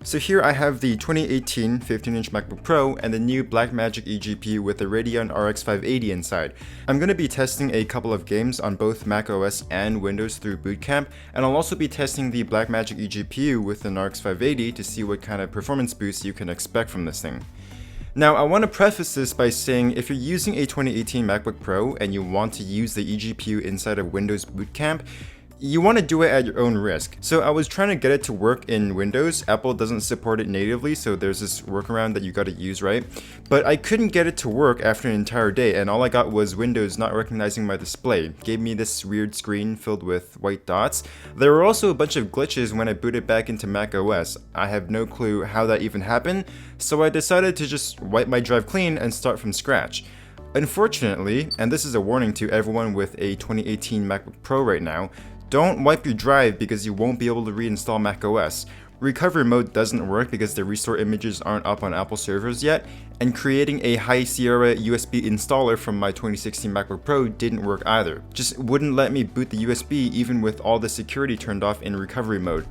So here I have the 2018 15-inch MacBook Pro and the new Blackmagic eGPU with the Radeon RX 580 inside. I'm going to be testing a couple of games on both macOS and Windows through Boot Camp, and I'll also be testing the Blackmagic eGPU with an RX 580 to see what kind of performance boost you can expect from this thing. Now, I want to preface this by saying if you're using a 2018 MacBook Pro and you want to use the eGPU inside of Windows Boot Camp, you want to do it at your own risk. So I was trying to get it to work in Windows. Apple doesn't support it natively, so there's this workaround that you got to use, right? But I couldn't get it to work after an entire day, and all I got was Windows not recognizing my display. It gave me this weird screen filled with white dots. There were also a bunch of glitches when I booted back into macOS. I have no clue how that even happened, so I decided to just wipe my drive clean and start from scratch. Unfortunately, and this is a warning to everyone with a 2018 MacBook Pro right now, don't wipe your drive because you won't be able to reinstall macOS. Recovery mode doesn't work because the restore images aren't up on Apple servers yet, and creating a High Sierra USB installer from my 2016 MacBook Pro didn't work either. Just wouldn't let me boot the USB even with all the security turned off in recovery mode.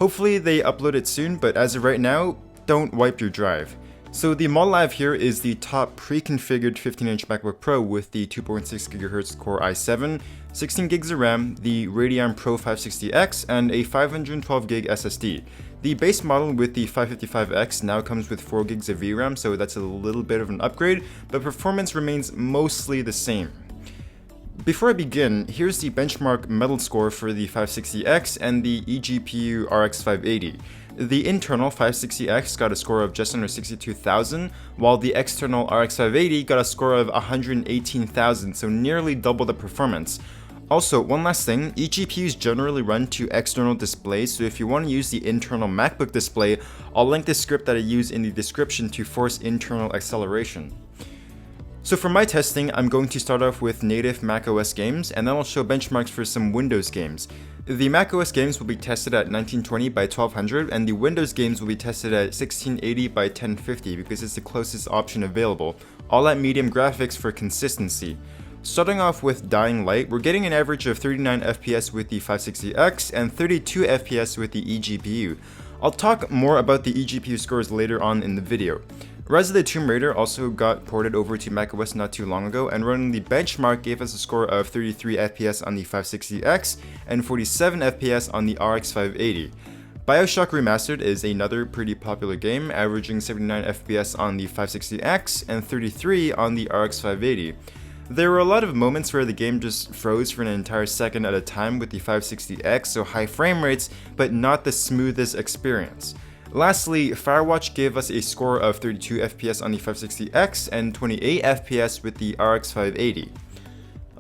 Hopefully they upload it soon, but as of right now, don't wipe your drive. So the model I have here is the top pre-configured 15-inch MacBook Pro with the 2.6 GHz Core i7, 16 gigs of RAM, the Radeon Pro 560X, and a 512 gig SSD. The base model with the 555X now comes with 4 gigs of VRAM, so that's a little bit of an upgrade, but performance remains mostly the same. Before I begin, here's the benchmark metal score for the 560X and the eGPU RX 580. The internal 560X got a score of just under 62,000, while the external RX 580 got a score of 118,000, so nearly double the performance. Also, one last thing, eGPUs generally run to external displays, so if you want to use the internal MacBook display, I'll link the script that I use in the description to force internal acceleration. So for my testing, I'm going to start off with native macOS games, and then I'll show benchmarks for some Windows games. The macOS games will be tested at 1920 by 1200, and the Windows games will be tested at 1680 by 1050 because it's the closest option available, all at medium graphics for consistency. Starting off with Dying Light, we're getting an average of 39 FPS with the 560X and 32 FPS with the eGPU. I'll talk more about the eGPU scores later on in the video. Rise of the Tomb Raider also got ported over to macOS not too long ago, and running the benchmark gave us a score of 33 FPS on the 560X and 47 FPS on the RX 580. BioShock Remastered is another pretty popular game, averaging 79 FPS on the 560X and 33 on the RX 580. There were a lot of moments where the game just froze for an entire second at a time with the 560X, so high frame rates, but not the smoothest experience. Lastly, Firewatch gave us a score of 32 FPS on the 560X and 28 FPS with the RX 580.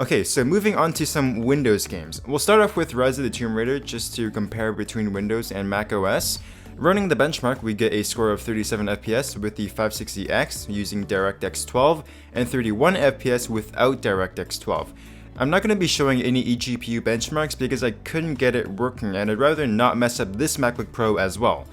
Okay, so moving on to some Windows games. We'll start off with Rise of the Tomb Raider just to compare between Windows and macOS. Running the benchmark, we get a score of 37 FPS with the 560X using DirectX 12 and 31 FPS without DirectX 12. I'm not going to be showing any eGPU benchmarks because I couldn't get it working, and I'd rather not mess up this MacBook Pro as well.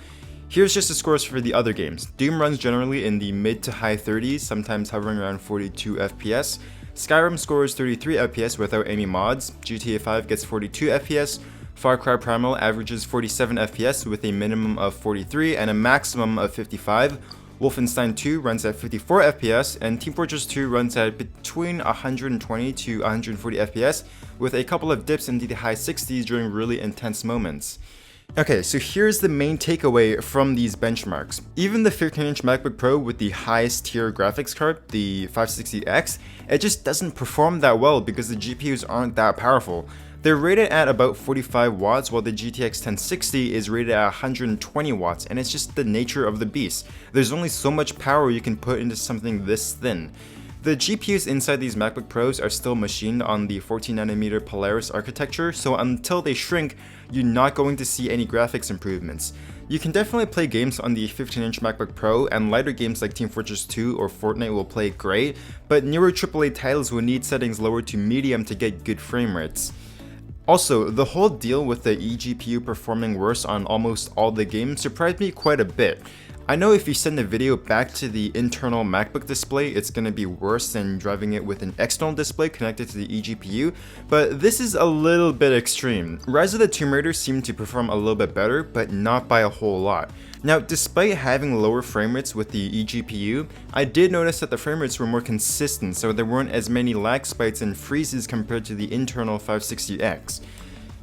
Here's just the scores for the other games. Doom runs generally in the mid to high 30s, sometimes hovering around 42 FPS. Skyrim scores 33 FPS without any mods. GTA 5 gets 42 FPS. Far Cry Primal averages 47 FPS with a minimum of 43 and a maximum of 55. Wolfenstein 2 runs at 54 FPS, and Team Fortress 2 runs at between 120 to 140 FPS, with a couple of dips into the high 60s during really intense moments. Okay, so here's the main takeaway from these benchmarks. Even the 15-inch MacBook Pro with the highest tier graphics card, the 560X, it just doesn't perform that well because the GPUs aren't that powerful. They're rated at about 45 watts, while the GTX 1060 is rated at 120 watts, and it's just the nature of the beast. There's only so much power you can put into something this thin. The GPUs inside these MacBook Pros are still machined on the 14nm Polaris architecture, so until they shrink, you're not going to see any graphics improvements. You can definitely play games on the 15-inch MacBook Pro, and lighter games like Team Fortress 2 or Fortnite will play great, but newer AAA titles will need settings lowered to medium to get good frame rates. Also, the whole deal with the eGPU performing worse on almost all the games surprised me quite a bit. I know if you send the video back to the internal MacBook display, it's going to be worse than driving it with an external display connected to the eGPU, but this is a little bit extreme. Rise of the Tomb Raider seemed to perform a little bit better, but not by a whole lot. Now, despite having lower frame rates with the eGPU, I did notice that the frame rates were more consistent, so there weren't as many lag spikes and freezes compared to the internal 560X.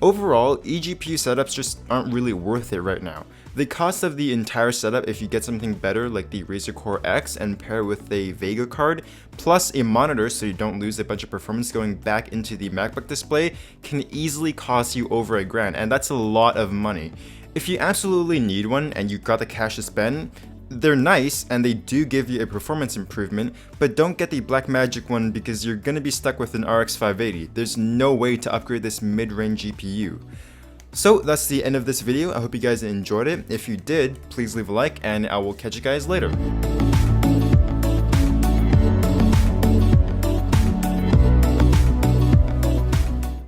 Overall, eGPU setups just aren't really worth it right now. The cost of the entire setup, if you get something better like the Razer Core X and pair with a Vega card, plus a monitor so you don't lose a bunch of performance going back into the MacBook display, can easily cost you over $1,000, and that's a lot of money. If you absolutely need one and you got the cash to spend, they're nice and they do give you a performance improvement, but don't get the Blackmagic one because you're gonna be stuck with an RX 580. There's no way to upgrade this mid-range GPU. So that's the end of this video. I hope you guys enjoyed it. If you did, please leave a like and I will catch you guys later.